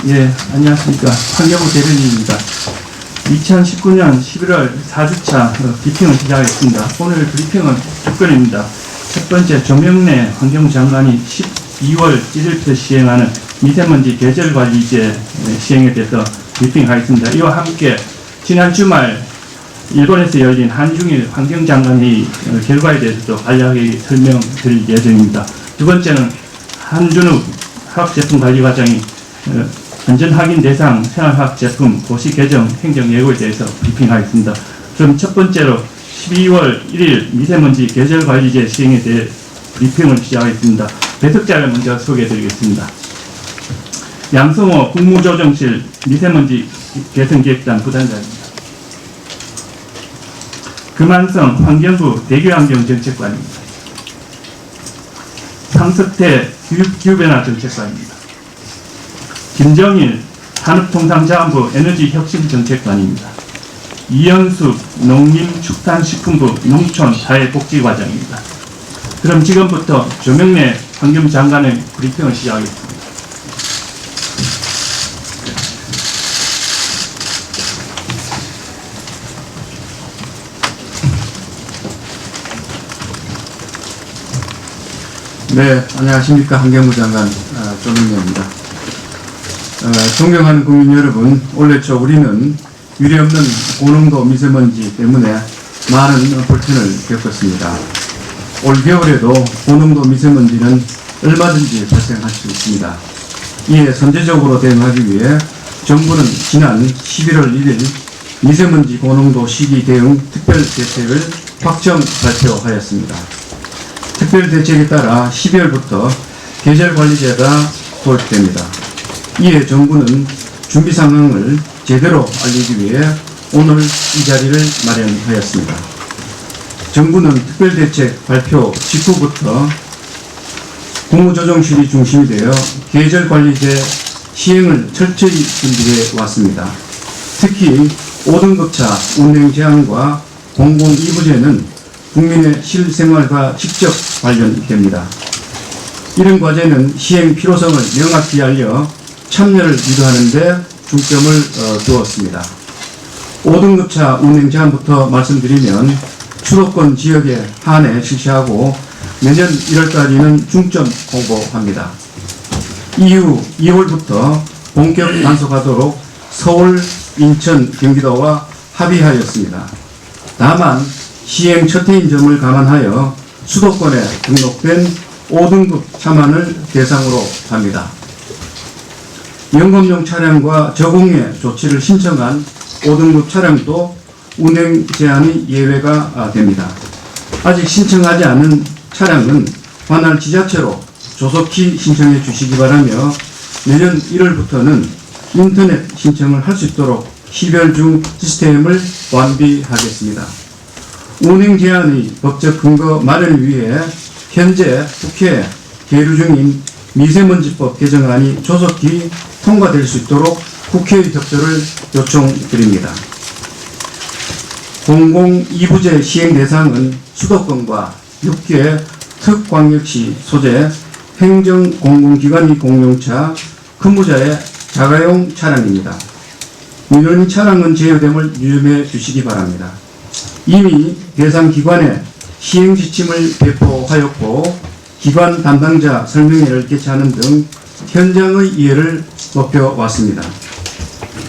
예, 안녕하십니까. 환경부 대변인입니다. 2019년 11월 4주차 브리핑을 시작하겠습니다. 오늘 브리핑은 두 건입니다. 첫 번째, 조명래 환경부 장관이 12월 1일부터 시행하는 미세먼지 계절관리제 시행에 대해서 브리핑하겠습니다. 이와 함께 지난 주말 일본에서 열린 한중일 환경장관회의 결과에 대해서도 간략하게 설명드릴 예정입니다. 두 번째는 한준욱 화학제품관리과장이 안전확인 대상 생활화학 제품 고시 개정 행정 예고에 대해서 브리핑하겠습니다. 그럼 첫 번째로 12월 1일 미세먼지 계절관리제 시행에 대해 브리핑을 시작하겠습니다. 배석자를 먼저 소개해드리겠습니다. 양성호 국무조정실 미세먼지 개선기획단 부단장입니다. 금한성 환경부 대기환경정책관입니다. 상석태 기후변화정책관입니다. 김정일 산업통상자원부 에너지혁신정책관입니다. 이현숙 농림축산식품부 농촌사회복지과장입니다. 그럼 지금부터 조명래 환경부 장관의 브리핑을 시작하겠습니다. 네, 안녕하십니까. 환경부 장관 조명래입니다. 존경하는 국민 여러분, 올해 초 우리는 유례없는 고농도 미세먼지 때문에 많은 불편을 겪었습니다. 올 겨울에도 고농도 미세먼지는 얼마든지 발생할 수 있습니다. 이에 선제적으로 대응하기 위해 정부는 지난 11월 1일 미세먼지 고농도 시기 대응 특별대책을 확정 발표하였습니다. 특별대책에 따라 12월부터 계절관리제가 도입됩니다. 이에 정부는 준비 상황을 제대로 알리기 위해 오늘 이 자리를 마련하였습니다. 정부는 특별대책 발표 직후부터 국무조정실이 중심이 되어 계절관리제 시행을 철저히 준비해 왔습니다. 특히 5등급차 운행 제한과 공공2부제는 국민의 실생활과 직접 관련됩니다. 이런 과제는 시행 필요성을 명확히 알려 참여를 유도하는 데 중점을 두었습니다. 5등급차 운행 제한부터 말씀드리면 수도권 지역에 한해 실시하고 내년 1월까지는 중점 공고합니다. 이후 2월부터 본격 단속하도록 서울, 인천, 경기도와 합의하였습니다. 다만 시행 첫 해인 점을 감안하여 수도권에 등록된 5등급 차만을 대상으로 합니다. 영업용 차량과 저공해 조치를 신청한 5등급 차량도 운행 제한이 예외가 됩니다. 아직 신청하지 않은 차량은 관할 지자체로 조속히 신청해 주시기 바라며 내년 1월부터는 인터넷 신청을 할 수 있도록 12월 중 시스템을 완비하겠습니다. 운행 제한의 법적 근거 마련을 위해 현재 국회에 계류 중인 미세먼지법 개정안이 조속히 통과될 수 있도록 국회의 협조를 요청드립니다. 공공2부제 시행 대상은 수도권과 6개 특광역시 소재 행정공공기관의 공용차, 근무자의 자가용 차량입니다. 민원 차량은 제외됨을 유념해 주시기 바랍니다. 이미 대상 기관에 시행 지침을 배포하였고 기관 담당자 설명회를 개최하는 등 현장의 이해를 높여왔습니다.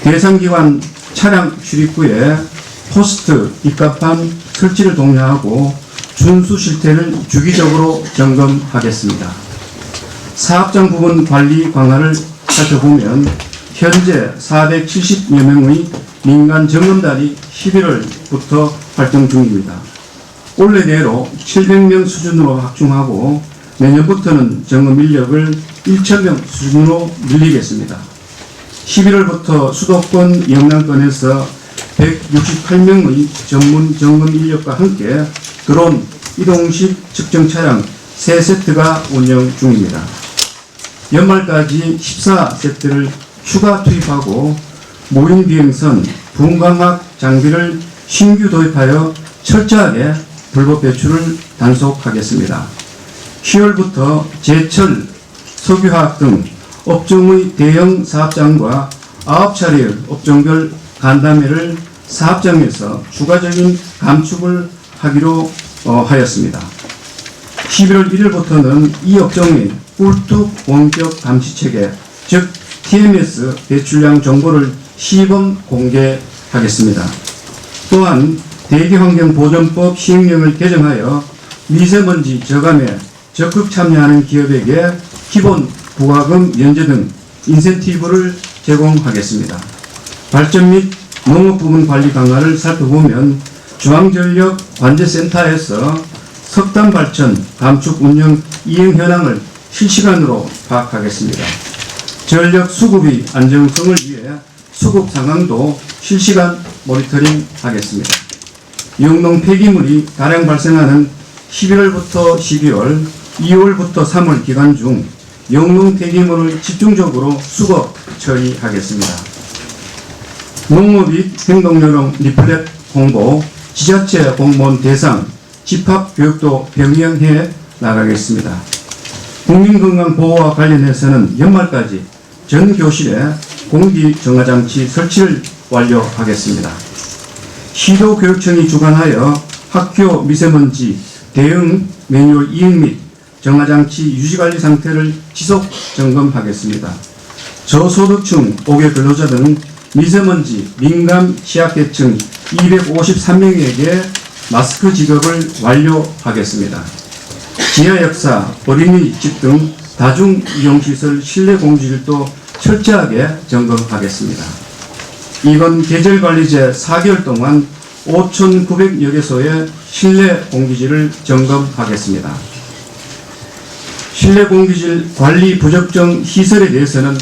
대상 기관 차량 출입구에 포스트 입갑판 설치를 독려하고 준수 실태를 주기적으로 점검하겠습니다. 사업장 부분 관리 강화를 살펴보면 현재 470여 명의 민간 점검단이 11월부터 활동 중입니다. 올해 내로 700명 수준으로 확충하고 내년부터는 점검 인력을 1,000명 수준으로 늘리겠습니다. 11월부터 수도권 영남권에서 168명의 전문 점검 인력과 함께 드론 이동식 측정 차량 3세트가 운영 중입니다. 연말까지 14세트를 추가 투입하고 무인 비행선, 분광학 장비를 신규 도입하여 철저하게 불법 배출을 단속하겠습니다. 10월부터 제철, 석유화학 등 업종의 대형 사업장과 9차례의 업종별 간담회를 사업장에서 추가적인 감축을 하기로 하였습니다. 11월 1일부터는 이 업종의 꿀뚝 원격 감시체계, 즉 TMS 배출량 정보를 시범 공개하겠습니다. 또한 대기환경보전법 시행령을 개정하여 미세먼지 저감에 적극 참여하는 기업에게 기본 부과금 면제 등 인센티브를 제공하겠습니다. 발전 및 농업 부분 관리 강화를 살펴보면 중앙전력관제센터에서 석탄 발전 감축 운영 이행 현황을 실시간으로 파악하겠습니다. 전력 수급의 안정성을 위해 수급 상황도 실시간 모니터링 하겠습니다. 영농 폐기물이 다량 발생하는 11월부터 12월, 2월부터 3월 기간 중 영농 폐기물을 집중적으로 수거 처리하겠습니다. 농업 및 행동요령 리플렛 홍보, 지자체 공무원 대상, 집합교육도 병행해 나가겠습니다. 국민건강보호와 관련해서는 연말까지 전 교실에 공기정화장치 설치를 완료하겠습니다. 시도교육청이 주관하여 학교 미세먼지 대응 매뉴얼 이행 및 정화장치 유지관리 상태를 지속 점검하겠습니다. 저소득층 5개 근로자 등 미세먼지 민감 취약계층 253명에게 마스크 지급을 완료하겠습니다. 지하역사, 어린이집 등 다중이용시설 실내 공기질도 철저하게 점검하겠습니다. 이번 계절관리제 4개월 동안 5,900여 개소의 실내 공기질을 점검하겠습니다. 실내 공기질 관리 부적정 시설에 대해서는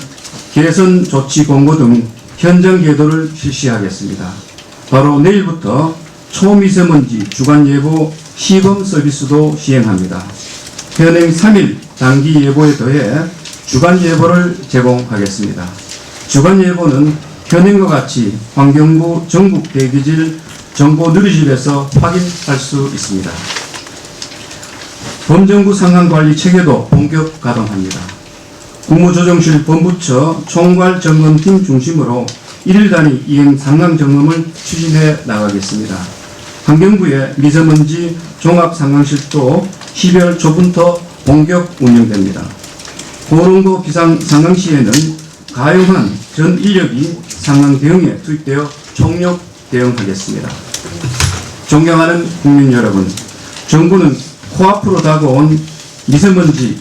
개선 조치 공고 등 현장 계도를 실시하겠습니다. 바로 내일부터 초미세먼지 주간예보 시범 서비스도 시행합니다. 현행 3일 단기 예보에 더해 주간예보를 제공하겠습니다. 주간예보는 현행과 같이 환경부 전국 대기질 정보 누리집에서 확인할 수 있습니다. 범정부 상황관리 체계도 본격 가동합니다. 국무조정실 본부처 총괄점검팀 중심으로 1일 단위 이행 상황 점검을 추진해 나가겠습니다. 환경부의 미세먼지 종합상황실도 12월 초부터 본격 운영됩니다. 고농도 비상 상황 시에는 가용한 전 인력이 상황 대응에 투입되어 총력 대응하겠습니다. 존경하는 국민 여러분, 정부는 코앞으로 다가온 미세먼지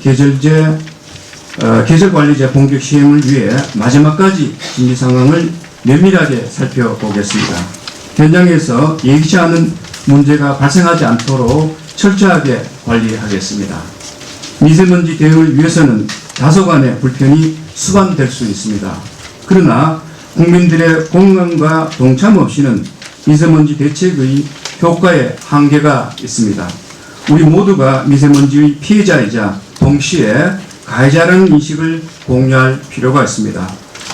계절관리제 본격 시행을 위해 마지막까지 준비 상황을 면밀하게 살펴보겠습니다. 현장에서 예기치 않은 문제가 발생하지 않도록 철저하게 관리하겠습니다. 미세먼지 대응을 위해서는 다소간의 불편이 수반될 수 있습니다. 그러나 국민들의 공감과 동참 없이는 미세먼지 대책의 효과에 한계가 있습니다. 우리 모두가 미세먼지의 피해자이자 동시에 가해자라는 인식을 공유할 필요가 있습니다.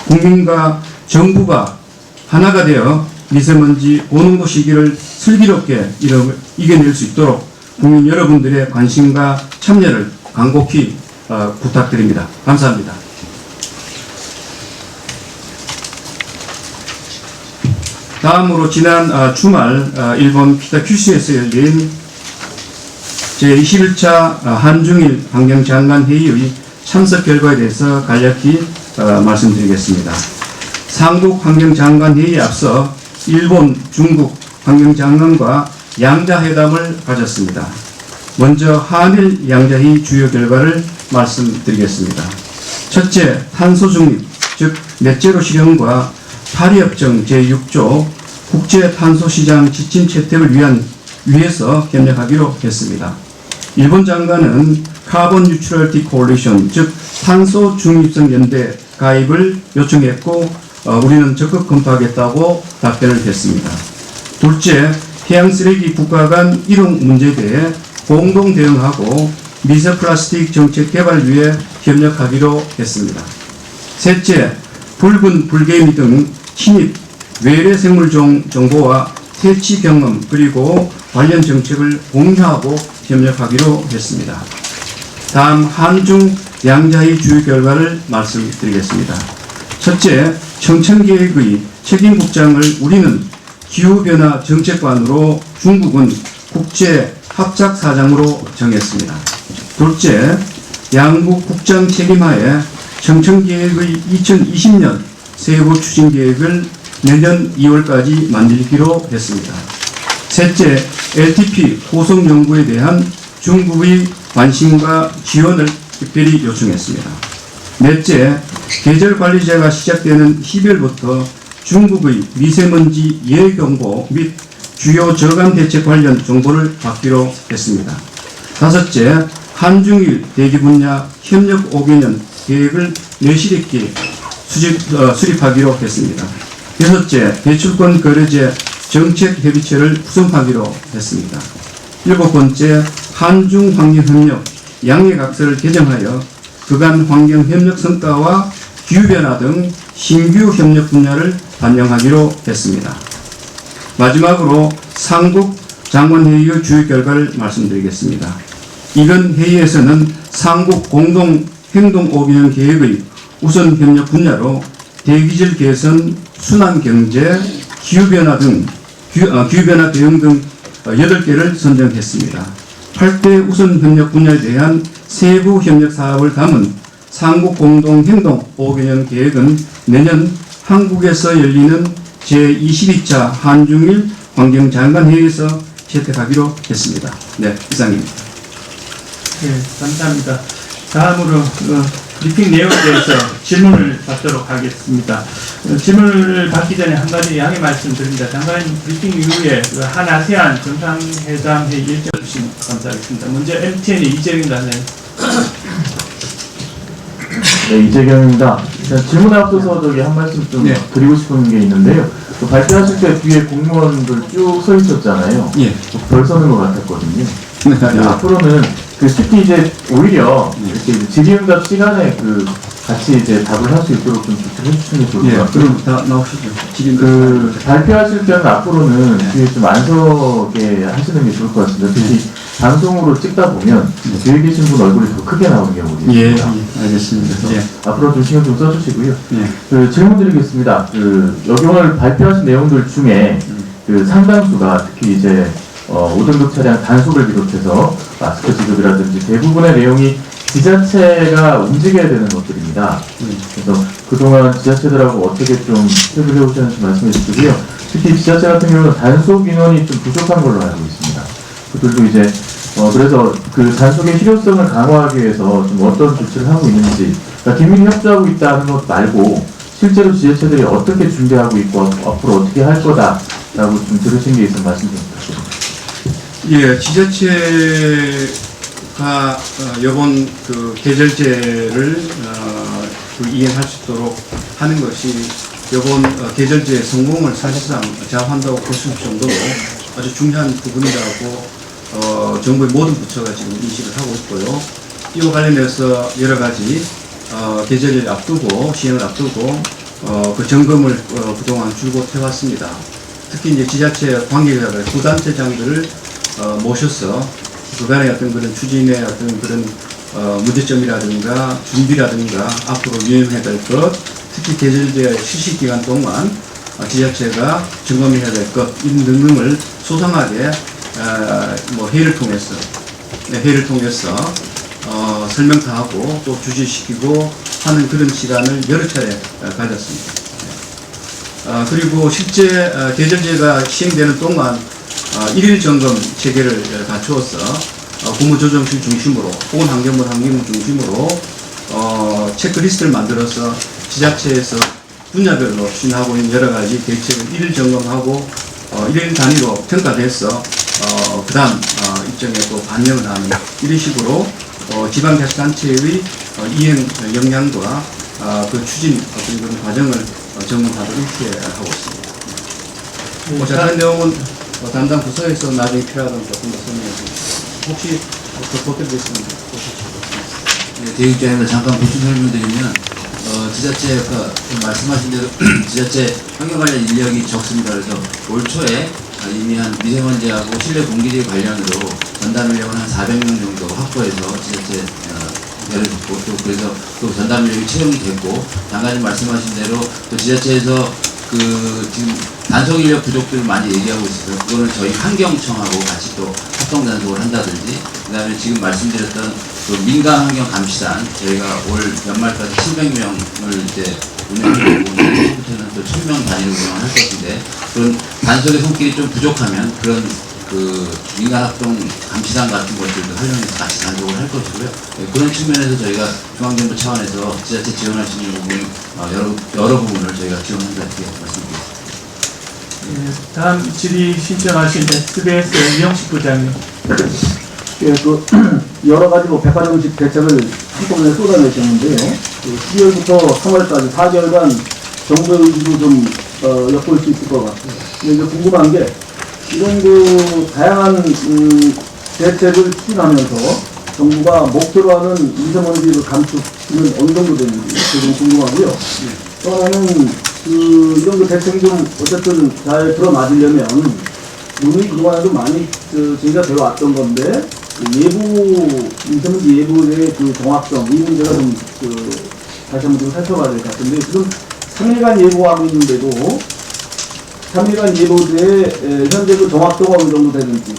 국민과 정부가 하나가 되어 미세먼지 고농도 시기를 슬기롭게 이겨낼 수 있도록 국민 여러분들의 관심과 참여를 간곡히 부탁드립니다. 감사합니다. 다음으로 지난 주말 일본 키타큐슈에서 열린 제21차 한중일 환경장관회의의 참석 결과에 대해서 간략히 말씀드리겠습니다. 삼국 환경장관회의에 앞서 일본, 중국 환경장관과 양자회담을 가졌습니다. 먼저 한일 양자회의 주요 결과를 말씀드리겠습니다. 첫째, 탄소 중립, 즉 넷제로 실현과 파리협정 제6조 국제 탄소 시장 지침 채택을 위해서 협력하기로 했습니다. 일본 장관은 카본 뉴트럴티 콜리션, 즉 탄소 중립성 연대 가입을 요청했고 우리는 적극 검토하겠다고 답변을 했습니다. 둘째, 해양 쓰레기 국가 간 이동 문제에 대해 공동 대응하고 미세 플라스틱 정책 개발을 위해 협력하기로 했습니다. 셋째, 붉은 불개미 등 신입 외래 생물종 정보와 퇴치 경험 그리고 관련 정책을 공유하고 협력하기로 했습니다. 다음 한중 양자의 주요 결과를 말씀드리겠습니다. 첫째, 청천계획의 책임국장을 우리는 기후변화 정책관으로, 중국은 국제합작사장으로 정했습니다. 둘째, 양국 국장 책임하에 청천계획의 2020년 세부 추진계획을 내년 2월까지 만들기로 했습니다. 셋째, LTP 호송 연구에 대한 중국의 관심과 지원을 특별히 요청했습니다. 넷째, 계절관리제가 시작되는 12월부터 중국의 미세먼지 예경보 및 주요 저감 대책 관련 정보를 받기로 했습니다. 다섯째, 한중일 대기 분야 협력 5개년 계획을 내실 있게 수립하기로 했습니다. 여섯째, 배출권 거래제 정책협의체를 구성하기로 했습니다. 일곱 번째, 한중환경협력 양해각서를 개정하여 그간 환경협력 성과와 기후변화 등 신규 협력 분야를 반영하기로 했습니다. 마지막으로 상국 장관회의의 주요 결과를 말씀드리겠습니다. 이번 회의에서는 상국 공동 행동 5개년 계획의 우선 협력 분야로 대기질 개선, 순환경제, 기후변화 대응 등 8개를 선정했습니다. 8대 우선 협력 분야에 대한 세부 협력 사업을 담은 상국 공동 행동 5개년 계획은 내년 한국에서 열리는 제22차 한중일 환경장관회의에서 채택하기로 했습니다. 네, 이상입니다. 네, 감사합니다. 다음으로 브리핑 내용에 대해서 질문을 받도록 하겠습니다. 질문을 받기 전에 한 가지 양해 말씀드립니다. 장관 브리핑 이후에 한아세안 정상회담 회의 일정 주시면 감사하겠습니다. 먼저 MTN의 이재경 단장님. 네, 이재경입니다. 질문에 앞서서 한 말씀 좀 드리고 싶은 게 있는데요. 발표하실 때 뒤에 공무원들 쭉 서 있었잖아요. 예. 별 서는 것 같았거든요. 앞으로는 특히 이제 오히려 이렇게 질의응답 시간에 같이 이제 답을 할 수 있도록 좀 조치를 해주시는 게 좋을 것 같아요. 그럼 다 나오시죠. 발표하실 때는 앞으로는 뒤에 좀 안 서게 하시는 게 좋을 것 같습니다. 특히 방송으로 찍다 보면 뒤에 계신 분 얼굴이 더 크게 나오는 경우도 있습니다. 알겠습니다. 앞으로 좀 신경 좀 써주시고요. 예. 질문 드리겠습니다. 여기 오늘 발표하신 내용들 중에 상당수가 특히 이제 5등급 차량 단속을 비롯해서 마스크 지급이라든지 대부분의 내용이 지자체가 움직여야 되는 것들입니다. 그래서 그동안 지자체들하고 어떻게 좀 협의를 해오셨는지 말씀해 주시고요. 특히 지자체 같은 경우는 단속 인원이 좀 부족한 걸로 알고 있습니다. 그들도 이제 그래서 단속의 실효성을 강화하기 위해서 좀 어떤 조치를 하고 있는지, 그러니까 긴밀히 협조하고 있다는 것 말고 실제로 지자체들이 어떻게 준비하고 있고 앞으로 어떻게 할 거다라고 좀 들으신 게 있으면 말씀 좀 부탁드립니다. 예, 지자체가 이번 계절제를 이행할 수 있도록 하는 것이 이번 계절제의 성공을 사실상 좌우한다고 볼 수 있을 정도로 아주 중요한 부분이라고 정부의 모든 부처가 지금 인식을 하고 있고요. 이와 관련해서 여러 가지 계절을 앞두고 시행을 앞두고 그 점검을 그동안 줄곧 해왔습니다. 특히 이제 지자체 관계자들, 구단체장들을 모셔서 그간의 어떤 그런 추진의 어떤 그런 문제점이라든가 준비라든가 앞으로 유행해야 될 것, 특히 계절제 실시 기간 동안 지자체가 점검해야 될 것 이런 등등을 소상하게 회의를 통해서 설명 다 하고 또 주지시키고 하는 그런 시간을 여러 차례 가졌습니다. 그리고 실제 계절제가 시행되는 동안 일일 점검 체계를 갖추어서 국무조정실 중심으로 혹은 환경부 중심으로 체크리스트를 만들어서 지자체에서 분야별로 추진하고 있는 여러 가지 대책을 일일 점검하고 일일 단위로 평가돼서 그 다음 일정에 또 반영을 하는 이런 식으로 지방자치단체의 이행 역량과 그 추진 어떤 그런 과정을 점검하도록 이렇게 하고 있습니다. 자세한 내용은 담당 부서에서 나중에 필요하다면 조금 더 설명해 주시겠습니다. 혹시 더 보태드리겠습니다. 네, 대의장님들 잠깐 보충 설명드리면 지자체 말씀하신 대로 지자체 환경관련 인력이 적습니다. 그래서 올 초에 이미 한 미세먼지하고 실내 공기질 관련으로 전담 인력을 한 400명 정도 확보해서 지자체 내려줬고 또 그래서 또 전담 인력이 채용이 됐고 장관님 말씀하신 대로 또 지자체에서 그 지금 단속 인력 부족들을 많이 얘기하고 있어서 그거를 저희 환경청하고 같이 또 합동 단속을 한다든지 그다음에 지금 말씀드렸던 그 민간 환경 감시단 저희가 올 연말까지 700명을 이제 운영하고 내년부터는 또 1000명 단위로 운영을 할 것인데 그런 단속의 손길이 좀 부족하면 그런 그 민간 합동 감시단 같은 것들도 활용해서 같이 단속을 할 것이고요. 네, 그런 측면에서 저희가 중앙정부 차원에서 지자체 지원할 수 있는 부분 여러 부분을 저희가 지원한다 이렇게 말씀드리겠습니다. 예, 다음 질의 신청하신 SBS 이영식 부장님. 예, 여러 가지 백화점식 대책을 한꺼번에 쏟아내셨는데요. 12월부터 3월까지 4개월간 정부의 의지도 좀 엿볼 수 있을 것 같아요. 근데 이제 궁금한 게 이런 다양한 대책을 추진하면서 정부가 목표로 하는 미세먼지를 감축은 어느 정도 되는지 좀 궁금하고요. 또 하나는 이런 대책이 좀 어쨌든 잘 들어맞으려면 논의 그동안에도 많이 제기가 되어 왔던 건데 미세먼지 예보의 정확성 이 문제가 좀 다시 한번 좀 살펴봐야 될 것 같은데 지금 3일간 예보하고 있는데도 3일간 예보대의 현재 정확도가 어느 정도 되는지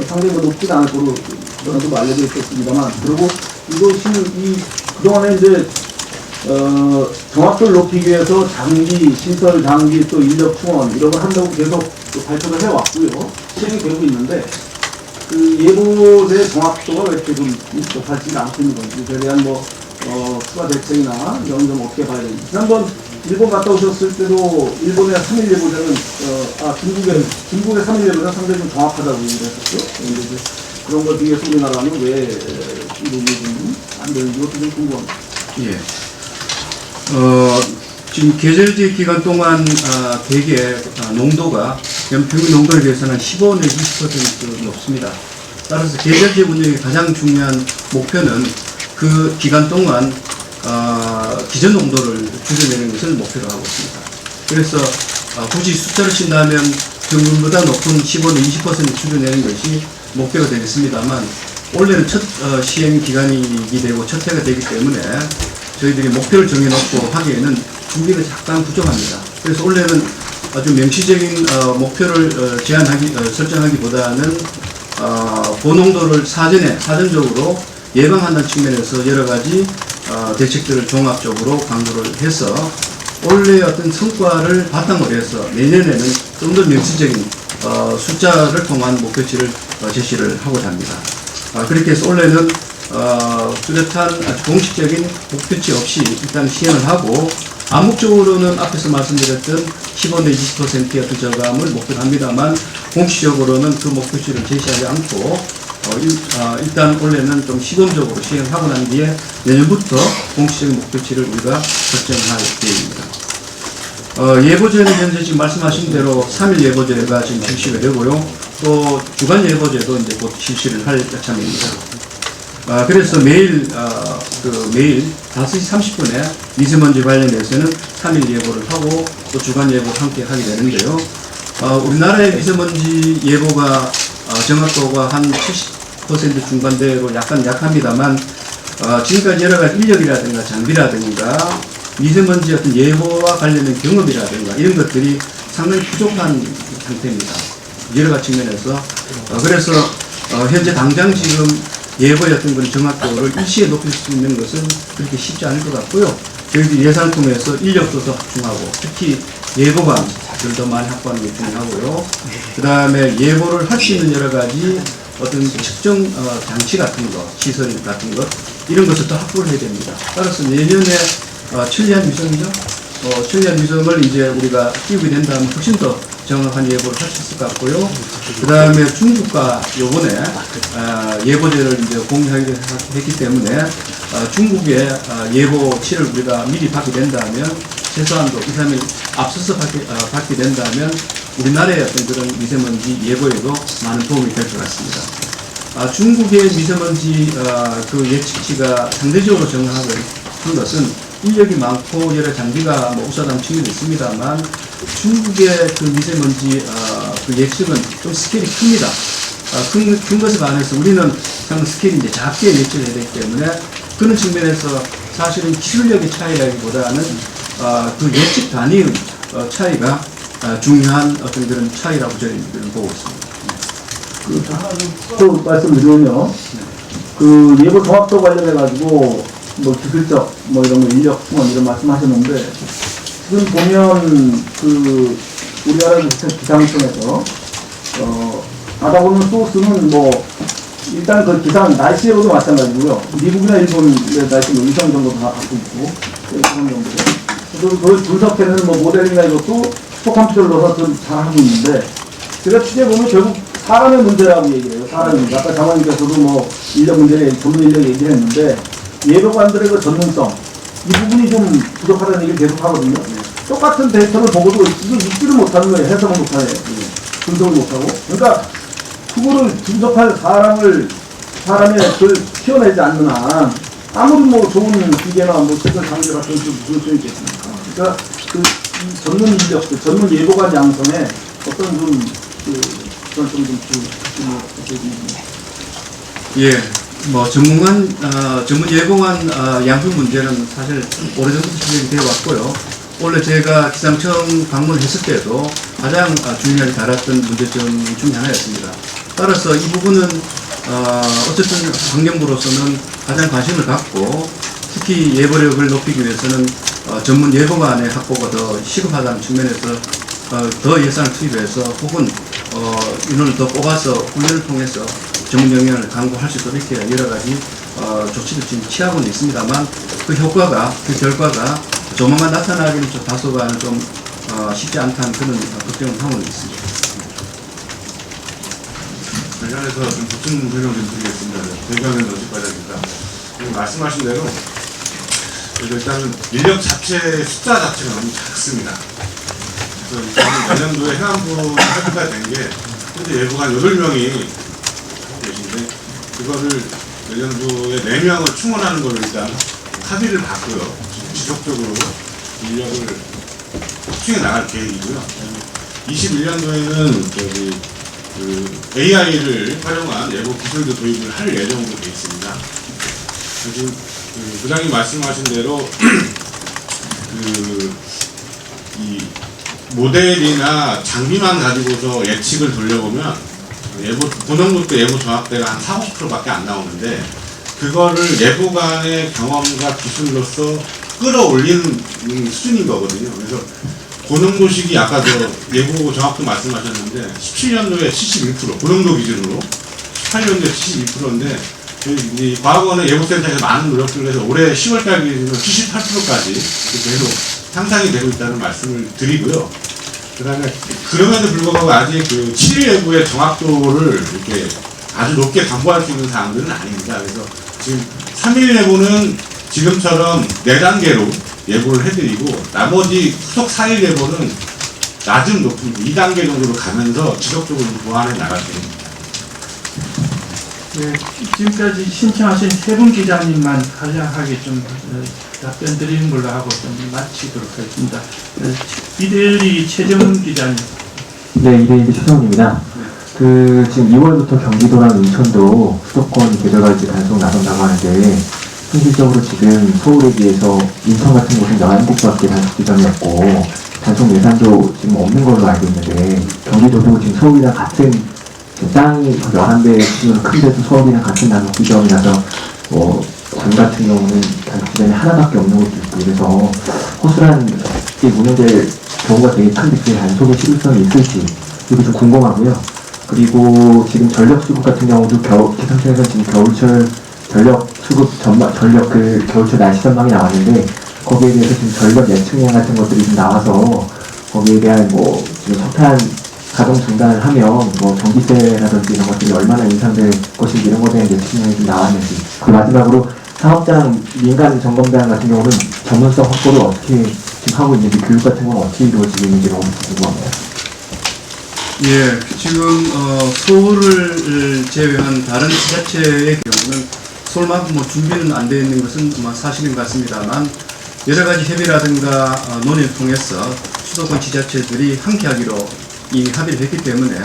상당히 높지는 않을 거로 저는 알려져 있었습니다만 그리고 이것이 그동안에 이제 정확도를 높이기 위해서 장비, 시설 장비 또 인력 충원 이런 걸 한다고 계속 발표를 해왔고요. 시행이 되고 있는데 예보대 정확도가 왜 이렇게 좀 높아지지 않고 있는 건지 그에 대한 추가 대책이나 이런 점 어떻게 봐야 되는지 지난번 일본 갔다 오셨을 때도 일본의 3일 예보자는 중국의 3일 예보자는 상당히 좀 정확하다고 얘기를 했었죠. 그런데 이제 그런 것 비해서 우리나라는 왜 이런 게 안 되는지 그것도 좀 궁금합니다. 예. 지금 계절제 기간 동안 대개 농도가 평균 농도에 비해서는 15 내지 20% 높습니다. 따라서 계절제 운영의 가장 중요한 목표는 그 기간 동안 기전 농도를 줄여내는 것을 목표로 하고 있습니다. 그래서 굳이 숫자를 친다면 평균보다 높은 15 내지 20% 줄여내는 것이 목표가 되겠습니다만 올해는 첫 시행 기간이기 되고 첫 해가 되기 때문에 저희들이 목표를 정해놓고 하기에는 준비가 약간 부족합니다. 그래서 올해는 아주 명시적인 목표를 설정하기보다는 고농도를 사전적으로 예방한다는 측면에서 여러 가지 대책들을 종합적으로 강구를 해서 올해의 어떤 성과를 바탕으로 해서 내년에는 좀 더 명시적인 숫자를 통한 목표치를 제시를 하고자 합니다. 그렇게 해서 올해는 뚜렷한 아주 공식적인 목표치 없이 일단 시행을 하고 암묵적으로는 앞에서 말씀드렸던 15 내지 20%의 어떤 저감을 목표로 합니다만 공식적으로는 그 목표치를 제시하지 않고 일단 올해는 좀 시범적으로 시행하고 난 뒤에 내년부터 공식적인 목표치를 우리가 설정할 계획입니다. 예보제는 현재 지금 말씀하신 대로 3일 예보제가 지금 실시가 되고요. 또 주간 예보제도 이제 곧 실시를 할 예정입니다. 그래서 매일 5시 30분에 미세먼지 관련해서는 3일 예보를 하고 또 주간 예보를 함께 하게 되는데요. 우리나라의 미세먼지 예보가 정확도가 한 70% 중반대로 약간 약합니다만 지금까지 여러 가지 인력이라든가 장비라든가 미세먼지 어떤 예보와 관련된 경험이라든가 이런 것들이 상당히 부족한 상태입니다. 여러 가지 측면에서 그래서 현재 당장 지금 예보의 어떤 그런 정확도를 일시에 높일 수 있는 것은 그렇게 쉽지 않을 것 같고요. 저희들이 예산을 통해서 인력도 더 확충하고 특히 예보관을 더 많이 확보하는 게 중요하고요. 그 다음에 예보를 할 수 있는 여러 가지 어떤 측정 장치 같은 것, 시설 같은 것 이런 것을 더 확보를 해야 됩니다. 따라서 내년에 천리안 위성이죠. 천리안 위성을 이제 우리가 띄우게 된다면 훨씬 더 정확한 예보를 할 수 있을 것 같고요. 그 다음에 중국과 요번에 예보제를 이제 공유하기로 했기 때문에 중국의 예보치를 우리가 미리 받게 된다면 최소한도 2, 3일 앞서서 받게 된다면 우리나라의 어떤 그런 미세먼지 예보에도 많은 도움이 될 것 같습니다. 중국의 미세먼지 그 예측치가 상대적으로 정확한 것은 인력이 많고 여러 장비가 우수하다는 측면이 있습니다만 중국의 그 미세먼지 그 예측은 좀 스케일이 큽니다. 큰 것에 반해서 우리는 상당 스케일이 이제 작게 예측을 해야 되기 때문에 그런 측면에서 사실은 기술력의 차이라기보다는 그 예측 단위의 차이가 중요한 어떤 그런 차이라고 저희들은 보고 있습니다. 또 말씀드리면요. 그 예보 정확도 관련해 가지고 뭐 기술적 뭐 이런 거 인력 충원 이런 말씀하셨는데 지금 보면 그 우리나라 기상청에서 하다 보면 소스는 뭐 일단 그 기상 날씨 예보도 마찬가지고요. 미국이나 일본의 날씨는 위성 정보도 다 갖고 있고 그런 정도고 그리고 그걸 분석해는 뭐 모델링이나 이것도 슈퍼컴퓨터를 넣어서 좀 잘하고 있는데 제가 취재해 보면 결국 사람의 문제라고 얘기해요. 사람의 문제. 아까 장관님께서도 뭐 인력 문제, 전문 인력 얘기를 했는데 예보관들의 그 전문성 이 부분이 좀 부족하다는 얘기를 계속 하거든요. 똑같은 데이터를 보고도 이게 읽지를 못하는 거예요. 해석을 못하네. 분석을 못하고. 그러니까 그거를 분석할 사람의 그걸 키워내지 않는 한 아무리 뭐 좋은 기계나 뭐 최근 장비 같은 걸 부를 수 있겠습니까? 그러니까 이 전문 인력, 그 전문 예보관 양성에 어떤 예, 뭐 전문 예보관 양성 문제는 사실 오래전부터 진행이 되어 왔고요. 원래 제가 기상청 방문했을 때도 가장 중요하게 다뤘던 문제점 중 하나였습니다. 따라서 이 부분은 어쨌든 환경부로서는 가장 관심을 갖고 특히 예보력을 높이기 위해서는 전문 예보관의 확보가 더 시급하다는 측면에서 더 예산을 투입해서 혹은 인원을 더 뽑아서 훈련을 통해서 전문 영역을 강구할 수 있도록 이렇게 여러 가지 조치를 지금 취하고는 있습니다만 그 효과가, 그 결과가 조만간 나타나기는 좀 다소간 좀 쉽지 않다는 그런 걱정을 하고 있습니다. 관련해서 좀 보충 설명 좀 드리겠습니다. 대변인 노직과장입니다. 말씀하신 대로 일단은 인력 자체의 숫자 자체가 너무 작습니다. 그래서 저는 내년도에 해안부 합의가 된 게 현재 예보관 8명이 계신데 그거를 내년도에 4명을 충원하는 걸로 일단 합의를 받고요. 지속적으로 인력을 확충해 나갈 계획이고요. 21년도에는 AI를 활용한 예보 기술도 도입을 할 예정으로 되어 있습니다. 지금 부장님 말씀하신 대로 이 모델이나 장비만 가지고서 예측을 돌려보면 고농도 때 예보 정확도가 한 40~50%밖에 안 나오는데 그거를 예보관의 경험과 기술로서 끌어올리는 수준인 거거든요. 그래서 고농도식이 아까 예보 정확도 말씀하셨는데 17년도에 71%, 고농도 기준으로 18년도에 71%인데 이 과학원의 예보센터에서 많은 노력들을 해서 올해 10월달 기준으로 78%까지 계속 향상이 되고 있다는 말씀을 드리고요. 그 다음에 그럼에도 불구하고 아직 그 7일 예보의 정확도를 이렇게 아주 높게 담보할 수 있는 사항들은 아닙니다. 그래서 지금 3일 예보는 지금처럼 4단계로 예보를 해드리고 나머지 후속 4일 예보는 낮은 높은 2단계 정도로 가면서 지속적으로 보완해 나갈 겁니다. 네, 지금까지 신청하신 3분 기자님만 간략하게 좀 답변 드리는 걸로 하고 좀 마치도록 하겠습니다. 이데일리 최정훈 기자님. 네, 이데일리 최정훈입니다. 지금 2월부터 경기도랑 인천도 수도권 계절갈지 단속 나선다고 하는데 현실적으로 지금 서울에 비해서 인천 같은 곳은 11곳밖에 단속 지점이었고 단속 예산도 지금 없는 걸로 알고 있는데 경기도도 지금 서울이랑 같은 땅이 11배 수준으로 큰데도 서울이랑 같은 단속 지점이라서 관 같은 경우는 단속 지점이 하나밖에 없는 것도 있고 그래서 허술한 운영될 경우가 되게 큰데 그 단속의 실효성이 있을지 이게 좀 궁금하고요. 그리고 지금 전력 수급 같은 경우도 기상청에서 지금 겨울철 전력 수급 겨울철 날씨 전망이 나왔는데 거기에 대해서 지금 전력 예측량 같은 것들이 좀 나와서 거기에 대한 지금 석탄 가동 중단을 하면 전기세라든지 이런 것들이 얼마나 인상될 것인지 이런 것에 대한 예측량이 좀 나왔는지 그 마지막으로 사업장 민간 점검단 같은 경우는 전문성 확보를 어떻게 지금 하고 있는지 교육 같은 건 어떻게 이루어지고 있는지 너무 궁금합니다. 예, 지금 서울을 제외한 다른 지자체의 경우는 서울만큼 준비는 안 되어 있는 것은 사실인 것 같습니다만 여러 가지 협의라든가 논의를 통해서 수도권 지자체들이 함께하기로 이미 합의를 했기 때문에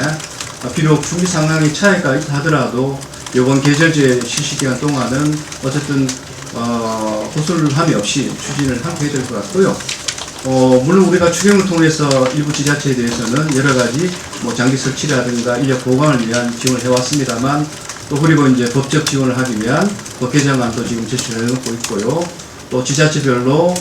비록 준비 상황이 차이가 있다 하더라도 이번 계절제 실시 기간 동안은 어쨌든 호술함이 없이 추진을 하게 될 것 같고요. 물론 우리가 추경을 통해서 일부 지자체에 대해서는 여러 가지 뭐 장기 설치라든가 인력 보강을 위한 지원을 해왔습니다만, 또 그리고 이제 법적 지원을 하기 위한 법 개정안도 지금 제출해 놓고 있고요. 또 지자체별로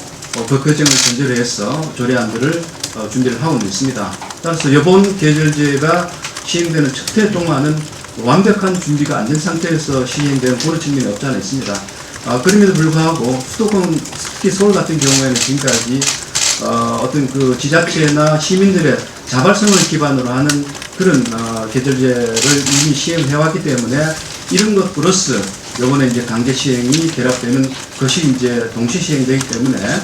법 개정을 전제로 해서 조례안들을 준비를 하고 있습니다. 따라서 이번 계절제가 시행되는 첫 해 동안은 완벽한 준비가 안 된 상태에서 시행된 그런 측면이 없지 않아 있습니다. 그럼에도 불구하고 수도권, 특히 서울 같은 경우에는 지금까지 어떤 그 지자체나 시민들의 자발성을 기반으로 하는 그런 계절제를 이미 시행해왔기 때문에 이런 것 플러스 요번에 이제 강제 시행이 결합되는 것이 이제 동시 시행되기 때문에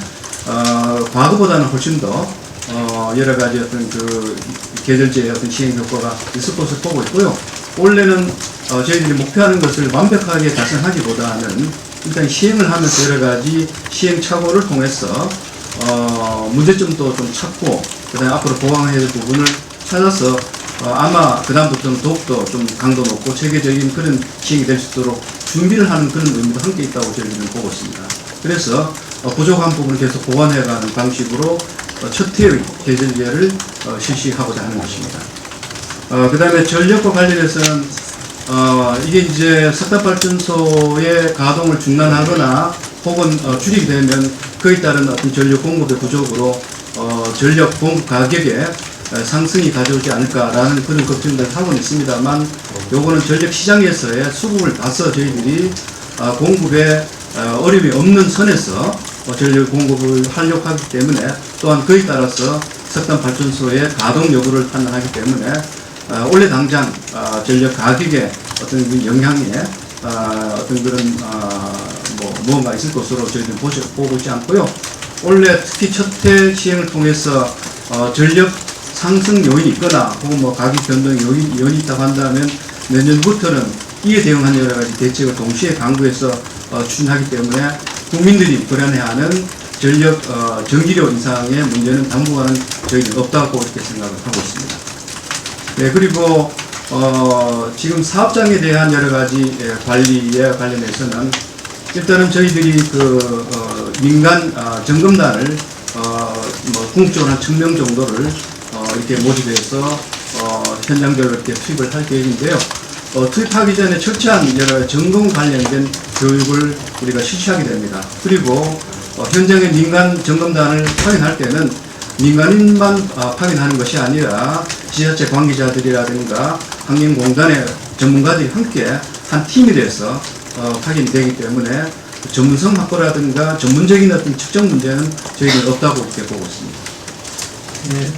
과거보다는 훨씬 더 여러 가지 어떤 그 계절제의 어떤 시행 효과가 있을 것으로 보고 있고요. 원래는 저희들이 목표하는 것을 완벽하게 달성하기보다는 일단 시행을 하면서 여러 가지 시행착오를 통해서 문제점도 좀 찾고 그다음에 앞으로 보완해야 될 부분을 찾아서 아마 그다음부터는 더욱더 좀 강도 높고 체계적인 그런 시행이 될 수 있도록 준비를 하는 그런 의미도 함께 있다고 저희들은 보고 있습니다. 그래서 부족한 부분을 계속 보완해가는 방식으로 첫 해의 계절제를 실시하고자 하는 것입니다. 그 다음에 전력과 관련해서는 이게 이제 석탄발전소의 가동을 중단하거나 혹은 줄이게 되면 그에 따른 어떤 전력 공급의 부족으로 전력 공급 가격에 상승이 가져오지 않을까라는 그런 걱정들을 하고 있습니다만, 요거는 전력 시장에서의 수급을 봐서 저희들이 공급에 어려움이 없는 선에서 전력 공급을 하려고 하기 때문에, 또한 그에 따라서 석탄 발전소의 가동 여부를 판단하기 때문에 원래 당장 전력 가격에 어떤 그 영향에 어떤 그런 무언가 있을 것으로 저희들은 보고 있지 않고요. 원래 특히 첫 해 시행을 통해서 전력 상승 요인이 있거나 혹은 뭐 가격 변동 요인이 있다고 한다면 내년부터는 이에 대응하는 여러 가지 대책을 동시에 강구해서 추진하기 때문에 국민들이 불안해하는 전력 전기료 인상의 문제는 당분간은 저희는 없다고 이렇게 생각을 하고 있습니다. 네, 그리고 지금 사업장에 대한 여러 가지 관리에 관련해서는 일단은 저희들이 그 민간 점검단을 궁극적으로 한 1000명 정도를 이렇게 모집해서 현장적으로 이렇게 투입을 할 계획인데요. 투입하기 전에 철저한 여러 점검 관련된 교육을 우리가 실시하게 됩니다. 그리고 현장의 민간 점검단을 파견할 때는 민간인만 파견하는 것이 아니라 지자체 관계자들이라든가 환경공단의 전문가들이 함께 한 팀이 돼서 파견이 되기 때문에 전문성 확보라든가 전문적인 어떤 측정 문제는 저희는 없다고 이렇게 보고 있습니다. 네.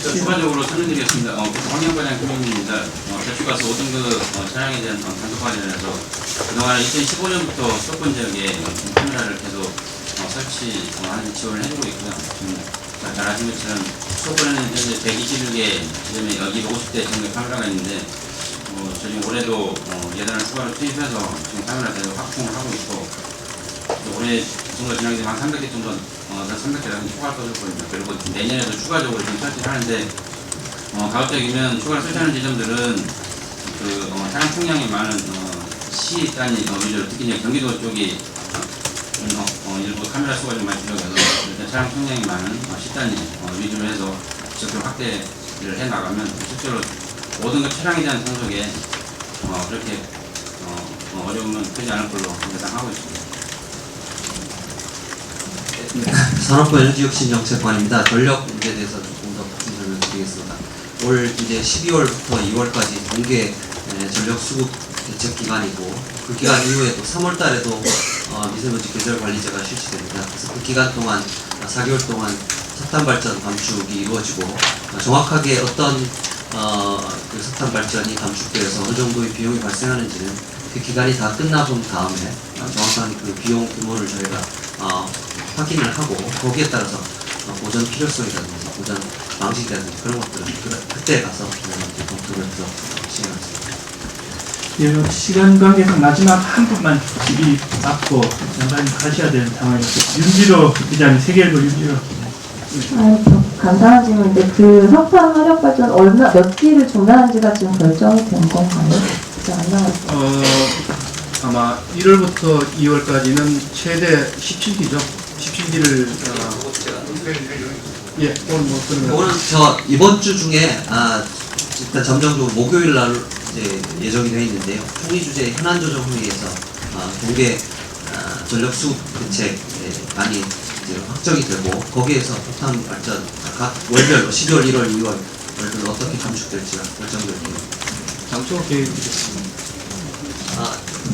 추가적으로 설명드리겠습니다. 환경과장 김용민입니다. 배출가스 5등급 차량에 대한 단속 관련해서 그동안 2015년부터 수도권 지역에 카메라를 계속 설치하는 지원을 해주고 있고요. 지금 잘 아시는 것처럼 수도권에는 현재 121개 지점에 여기 50대 정도 카메라가 있는데 지금 올해도 예산을 추가로 투입해서 지금 카메라 계속 확충을 하고 있고, 올해 정도 지나게 되면 한 300개 정도 300개라는 추가를 떠줄 겁니다. 그리고 내년에도 추가적으로 지금 설치를 하는데 가급적이면 추가로 설치하는 지점들은 그 차량 총량이 많은 시 단위 위주로, 특히 이제 경기도 쪽이 일부 카메라 수가 좀 많이 부족해서 일단 차량 총량이 많은 시 단위 위주로 해서 지속적으로 확대를 해 나가면 실제로 5등급 차량에 대한 단속에 그렇게 어려움은 크지 않을 걸로 예상하고 있습니다. 산업부 에너지혁신정책관입니다. 전력 문제에 대해서 조금 더 같은 설명 드리겠습니다. 올 이제 12월부터 2월까지 공개 전력 수급 대책 기간이고, 그 기간 이후에 또 3월 달에도 미세먼지 계절 관리제가 실시됩니다. 그래서 그 기간 동안 4개월 동안 석탄 발전 감축이 이루어지고, 정확하게 어떤 그 석탄 발전이 감축되어서 어느 정도의 비용이 발생하는지는 그 기간이 다 끝나본 다음에 정확한 그 비용 규모를 저희가 확인을 하고, 거기에 따라서 보전 필요성이라든지 보전 방식이라든지 그런 것들은 그때 가서 검토를 해서 시행하겠습니다. 예, 시간 관계상 마지막 한 분만 질의 받고 장관님 가셔야 되는 상황이었어요. 윤지로 기자님, 세계일보 윤지로. 간단한 질문인데, 그 석탄 화력 발전 몇 기를 중단한지가 지금 결정이 된 건가요? 안 나왔어요. 아마 아마 1월부터 2월까지는 최대 17기죠. 17기를 예, 오늘 뭐 그러면 오늘 저 이번 주 중에 일단 점정적으로 목요일 날 이제 예정이 되어 있는데요. 총리 주재 현안 조정 회의에서 동계 전력 수급 대책 많이 이제 확정이 되고 거기에서 폭탄 발전 각 월별로 12월, 1월, 2월 월별로 어떻게 감축될지가 결정됩니다. 당초 계획이 됐습니다.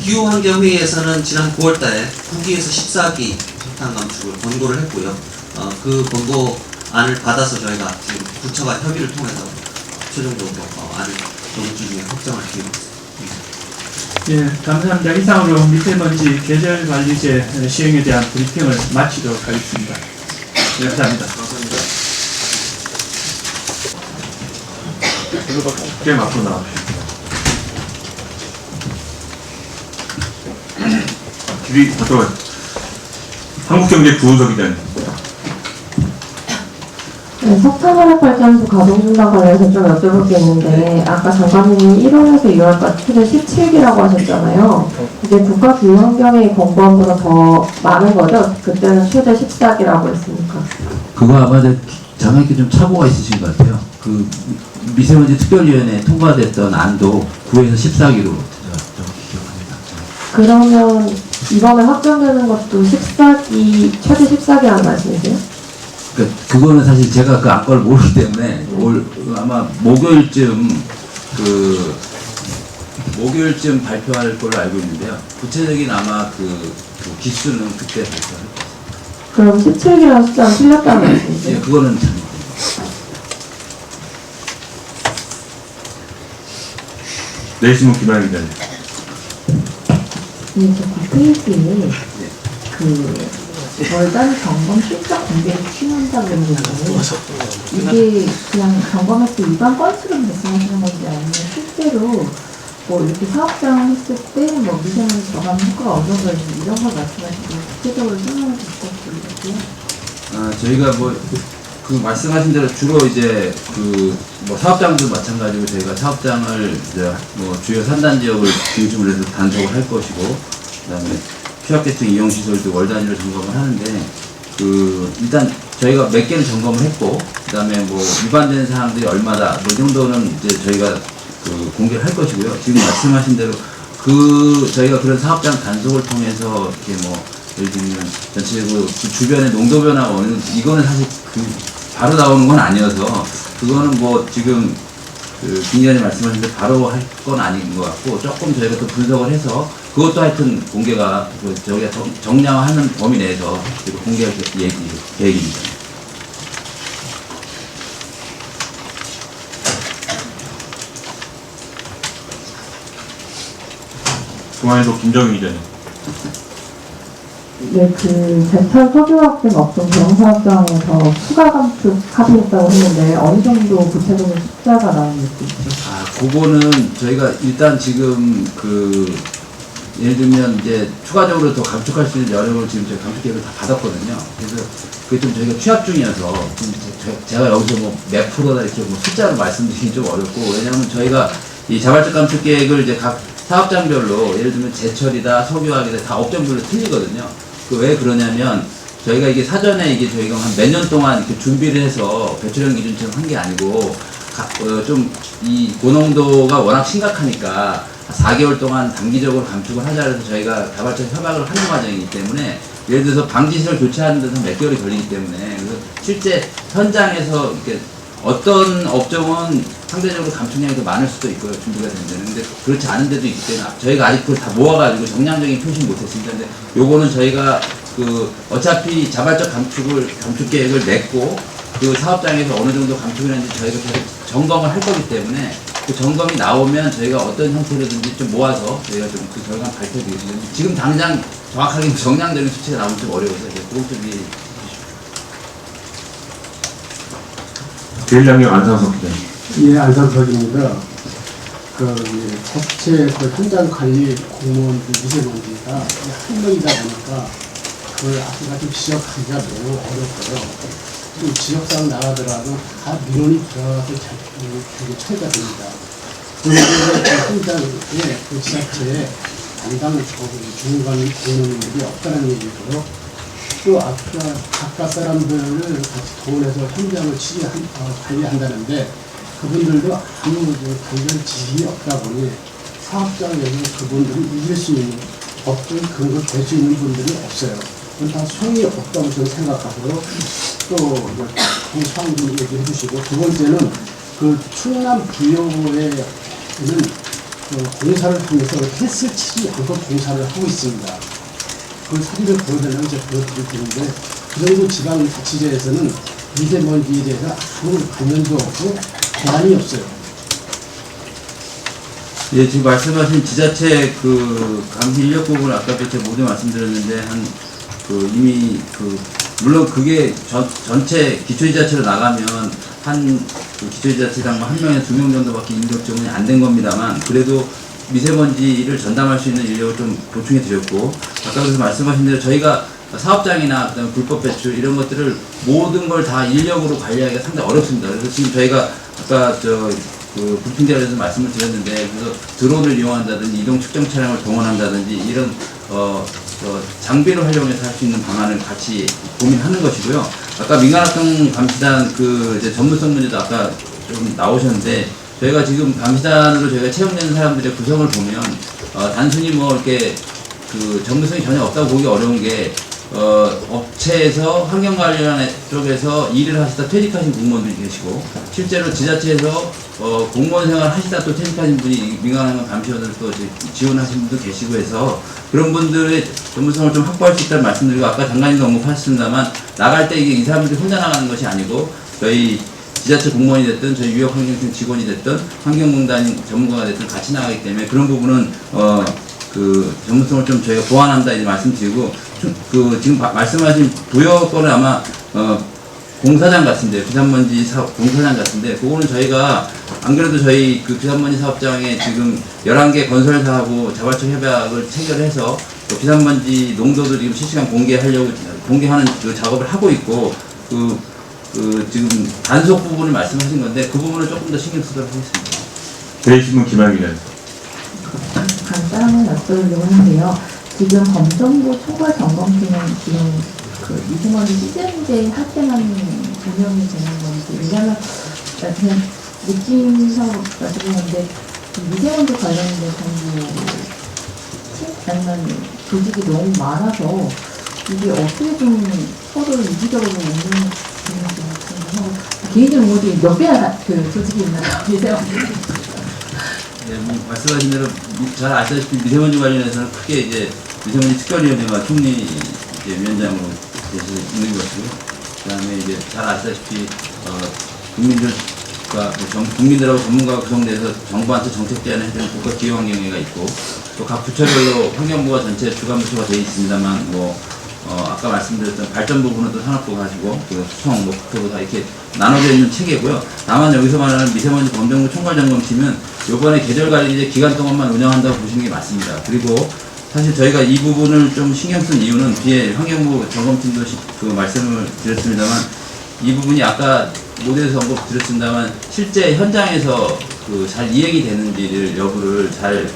기후환경회의에서는 지난 9월달에 9기에서 14기 폭탄 감축을 권고를 했고요. 그 권고안을 받아서 저희가 지금 부처가 협의를 통해서 최종적으로 안을 이번 주 중에 확정할 계획입니다. 예, 감사합니다. 이상으로 미세먼지 계절관리제 시행에 대한 브리핑을 마치도록 하겠습니다. 네, 감사합니다. 게임 앞으로 나와주십시오. 길이 저쪽 한국경제 부은석이된 네, 석탄화력발전소 가동 중단 관련해서 좀 여쭤볼 게 있는데 아까 장관님이 1월에서 2월까지 최대 17기라고 하셨잖아요. 이게 국가기후환경의 권고안보다 더 많은 거죠? 그때는 최대 14기라고 했으니까. 그거 아마 장관님께 좀 착오가 있으신 것 같아요. 그 미세먼지 특별위원회에 통과됐던 안도 9에서 14기로 정확히 기억합니다. 그러면 이번에 확정되는 것도 14기, 최대 14기라는 말씀이세요? 그거는 사실 제가 그 안건을 모르기 때문에 아마 목요일쯤 발표할 걸로 알고 있는데요. 구체적인 아마 그 기수는 그때 발표할 거예요. 그럼 17기라는 숫자는 틀렸다는 말씀이세요? 예, 그거는 참. 내신문 김한일 기자님. 네, 저 9페이지에 월단 점검 실적 공개를 추진한다고 그러는데 이게 그냥 점검할 때 일반 건수로 말씀하시는 건지 아니면 실제로 뭐 이렇게 사업장 했을 때 뭐 미세먼지 저감 효과가 어느 정도인지 이런 걸 말씀하시고 구체적으로 설명해 주실 것 같아요. 저희가 그 말씀하신 대로 주로 이제 뭐 사업장도 마찬가지고 저희가 사업장을 이제 뭐 주요 산단 지역을 중심으로 해서 단속을 할 것이고 그다음에 취약계층 이용 시설도 월 단위로 점검을 하는데 일단 저희가 몇 개를 점검을 했고 그다음에 뭐 위반된 사항들이 얼마다 뭐 정도는 이제 저희가 공개를 할 것이고요. 지금 말씀하신 대로 저희가 그런 사업장 단속을 통해서 이렇게 뭐 예를 들면 전체적으로 그 주변의 농도 변화가 어느 정도 이거는 사실 바로 나오는 건 아니어서 그거는 뭐 지금 김 기자님 말씀하신 대로 바로 할 건 아닌 것 같고 조금 저희가 또 분석을 해서 그것도 하여튼 공개가 저희가 정량화하는 범위 내에서 공개할 계획입니다. 중앙에서 김정희 기자님. 네, 제철 석유화학된 업종 대형사업장에서 추가 감축 합의했다고 했는데 어느 정도 구체적인 숫자가 나오는지. 그거는 저희가 일단 지금 예를 들면 이제 추가적으로 더 감축할 수 있는 여력을 지금 저희 감축 계획을 다 받았거든요. 그래서 그게 좀 저희가 취합 중이어서 제가 여기서 뭐 몇 프로다 이렇게 뭐 숫자로 말씀드리기 좀 어렵고 왜냐하면 저희가 이 자발적 감축 계획을 이제 각 사업장별로 예를 들면 제철이다, 석유화학이다 다 업종별로 틀리거든요. 왜 그러냐면 저희가 이게 사전에 저희가 한 몇 년 동안 이렇게 준비를 해서 배출량 기준처럼 한 게 아니고 좀 이 고농도가 워낙 심각하니까 4개월 동안 단기적으로 감축을 하자 해서 저희가 자발적 협약을 하는 과정이기 때문에 예를 들어서 방지시설 교체하는 데서 몇 개월이 걸리기 때문에 그래서 실제 현장에서 이렇게 어떤 업종은 상대적으로 감축량이 더 많을 수도 있고요. 준비가 되는 근데 그렇지 않은 데도 있기 때문에 저희가 아직 그걸 다 모아가지고 정량적인 표시는 못했습니다. 근데 요거는 저희가 어차피 자발적 감축 계획을 냈고 그 사업장에서 어느 정도 감축을 했는지 저희가 계속 점검을 할 거기 때문에 그 점검이 나오면 저희가 어떤 형태로든지 좀 모아서 저희가 좀 그 결과를 발표드리겠습니다. 지금 당장 정확하게 정량적인 수치가 나오면 좀 어려워서 그것 좀 이해해 주십시오. 제일장님 안상석 기자님. 예, 안상석입니다. 자체 현장 관리 공무원들 미세먼지가 한 명이다 보니까 그걸 아직까지 지적하기가 매우 어렵고요. 또 지역상 나가더라도 다 민원이 들어가서 그게 처리가 됩니다. 그런데 현장에 지자체에 담당 중간 공무원들이 없다는 얘기고요. 또 아까 사람들을 같이 동원해서 현장을 관리한다는데 그분들도 아무 관련 지식이 없다 보니 사업장에서 그분들을 이길 수 있는 법적 근거 될 수 있는 분들이 없어요. 그건 다 소용이 없다고 저는 생각하고요. 또 상황도 얘기해 주시고 두 번째는 그 충남 부여에는 공사를 하면서 헬스 치지 않고 공사를 하고 있습니다. 그 사진을 보여달라고 제가 보여드릴 텐데 그 정도 지방자치제에서는 미세먼지에 대해서 아무 관련도 없고 대안이 없어요. 예, 지금 말씀하신 지자체 그 감시 인력 부분을 아까부터 모두 말씀드렸는데 이미 물론 그게 전체 기초지자체로 나가면 그 기초지자체당 한 명에서 2명 정도밖에 인력 지원이 안 된 겁니다만 그래도 미세먼지를 전담할 수 있는 인력을 좀 보충해 드렸고 아까 그래서 말씀하신 대로 저희가 사업장이나 그다음에 불법 배출 이런 것들을 모든 걸 다 인력으로 관리하기가 상당히 어렵습니다. 그래서 지금 저희가 아까 브리핑 자리에서 말씀을 드렸는데 그래서 드론을 이용한다든지 이동 측정 차량을 동원한다든지 이런 장비를 활용해서 할 수 있는 방안을 같이 고민하는 것이고요. 아까 민간활동 감시단 이제 전문성 문제도 아까 좀 나오셨는데 저희가 지금 감시단으로 저희가 채용되는 사람들의 구성을 보면 단순히 뭐 이렇게 전문성이 전혀 없다고 보기 어려운 게 업체에서 환경관련 쪽에서 일을 하시다 퇴직하신 공무원들이 계시고 실제로 지자체에서 공무원 생활 하시다 또 퇴직하신 분이 민간환경 감시원으로 또 지원하신 분도 계시고 해서 그런 분들의 전문성을 좀 확보할 수 있다는 말씀드리고 아까 장관님도 언급하셨습니다만 나갈 때 이게 이 사람들이 혼자 나가는 것이 아니고 저희 지자체 공무원이 됐든 저희 유역환경팀 직원이 됐든 환경공단 전문가가 됐든 같이 나가기 때문에 그런 부분은 전문성을 좀 저희가 보완한다 이제 말씀드리고 지금 말씀하신 부여 거는 아마 공사장 같은데 비산먼지 사업 공사장 같은데 그거는 저희가 안 그래도 저희 비산먼지 사업장에 지금 11개 건설사하고 자발적 협약을 체결해서 비산먼지 농도도 지금 실시간 공개하는 작업을 하고 있고 지금 단속 부분을 말씀하신 건데 그 부분을 조금 더 신경 쓰도록 하겠습니다. 대신문 김학의 기자님. 간단한 여쭤보려고 하는데요. 지금 검정부 총괄 점검팀은 지금 미세먼지 시즌제 할 때만 운영이 되는 건지 왜냐하면 그냥 느낌상 여쭤보는데 미세먼지 관련된 정부 조직이 너무 많아서 이게 어떻게 좀 서로 유기적으로 운영되는지 궁금하고 개인적으로 어디 몇 개나 조직이 있나요? 미세먼지 네, 말씀하신 대로 잘 아시다시피 미세먼지 관련해서는 크게 이제 미세먼지 특별위원회가 총리 위원장으로 있는 것이고, 그다음에 이제 잘 아시다시피 국민들하고 전문가가 구성돼서 정부한테 정책 제안을 해주는 국가기후환경회가 있고, 또 각 부처별로 환경부가 전체 주관부처가 되어 있습니다만, 아까 말씀드렸던 발전 부분은 또 산업부가 하시고, 수성, 국토부 다 이렇게 나눠져 있는 체계고요. 다만 여기서 말하는 미세먼지 검정부 총괄점검팀은 이번에 계절관리 기간 동안만 운영한다고 보시는 게 맞습니다. 그리고 사실 저희가 이 부분을 좀 신경 쓴 이유는 뒤에 환경부 점검팀도 말씀을 드렸습니다만 이 부분이 아까 모델에서 언급 드렸습니다만 실제 현장에서 잘 이행이 되는지를 여부를 잘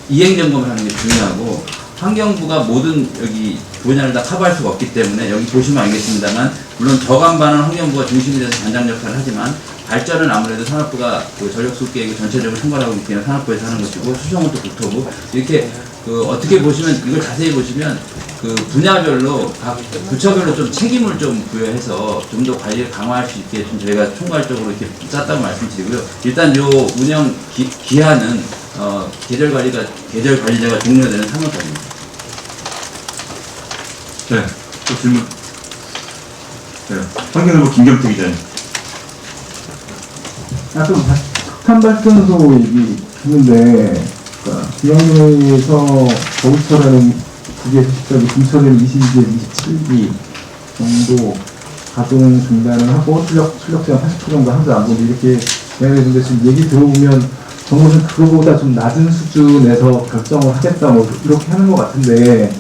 이행 점검을 하는 게 중요하고 환경부가 모든 여기 분야를 다 커버할 수가 없기 때문에 여기 보시면 알겠습니다만 물론 저감반은 환경부가 중심이 돼서 관장 역할을 하지만 발전은 아무래도 산업부가 전력수급계획을 전체적으로 총괄하고 있기 때문에 산업부에서 하는 것이고 수성은 또 국토부 이렇게 어떻게 보시면 이걸 자세히 보시면 분야별로 각 부처별로 좀 책임을 좀 부여해서 좀 더 관리를 강화할 수 있게 좀 저희가 총괄적으로 이렇게 짰다고 말씀드리고요. 일단 요 운영 기한은 계절 관리자가 종료되는 3월까지입니다. 네, 또 질문. 네, 환경부 김경태 기자님. 아까 석탄발전소 얘기했는데, 비영리에서 거기서라는 국외에서 직접 금천을 22개, 27기 정도 가동 중단을 하고 출력시간 80% 정도 하자. 이렇게 이야기했는데 지금 얘기 들어보면 정부는 그거보다 좀 낮은 수준에서 결정을 하겠다 이렇게 하는 것 같은데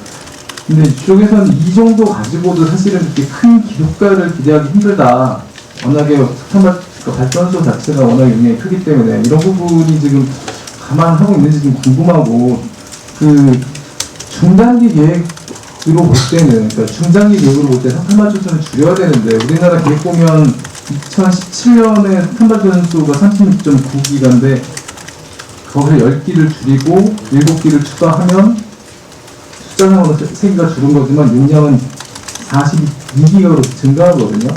근데 이쪽에서는 이 정도 가지고도 사실은 그렇게 큰 기록가를 기대하기 힘들다. 워낙에 발전소 자체가 워낙 영향이 크기 때문에 이런 부분이 지금 감안하고 있는지 좀 궁금하고 그 중단기 계획으로 볼 때는, 그러니까 중장기 계획으로 볼 때 석탄 발전소를 줄여야 되는데, 우리나라 계획 보면 2017년에 석탄 발전소가 36.9기가인데 거기서 10기를 줄이고 7기를 추가하면 숫자상으로 3기가 줄은 거지만 용량은 42기가로 증가하거든요.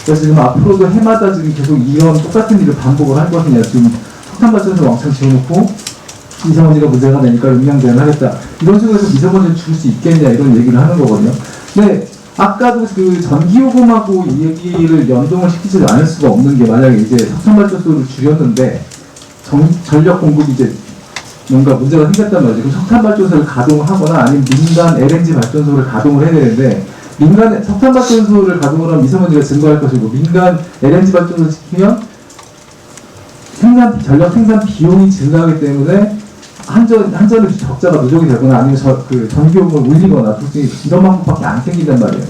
그래서 지금 앞으로도 해마다 지금 계속 이런 똑같은 일을 반복을 할 것이냐. 지금 석탄 발전소 왕창 지어놓고 미세먼지가 문제가 되니까 용량 제한하겠다. 이런 식으로 해서 미세먼지를 줄 수 있겠냐 이런 얘기를 하는 거거든요. 근데 아까도 그 전기요금하고 이 얘기를 연동을 시키지 않을 수가 없는 게, 만약에 이제 석탄 발전소를 줄였는데 전력 공급이 이제 뭔가 문제가 생겼단 말이죠. 그럼 석탄 발전소를 가동을 하거나 아니면 민간 LNG 발전소를 가동을 해야 되는데, 민간 석탄 발전소를 가동을 하면 미세먼지가 증가할 것이고, 민간 LNG 발전소를 시키면 전력 생산 비용이 증가하기 때문에 한전의 적자가 누적이 되거나 아니면 그 전기요금을 올리거나 둘 중에 이런 방법밖에 안 생긴단 말이에요.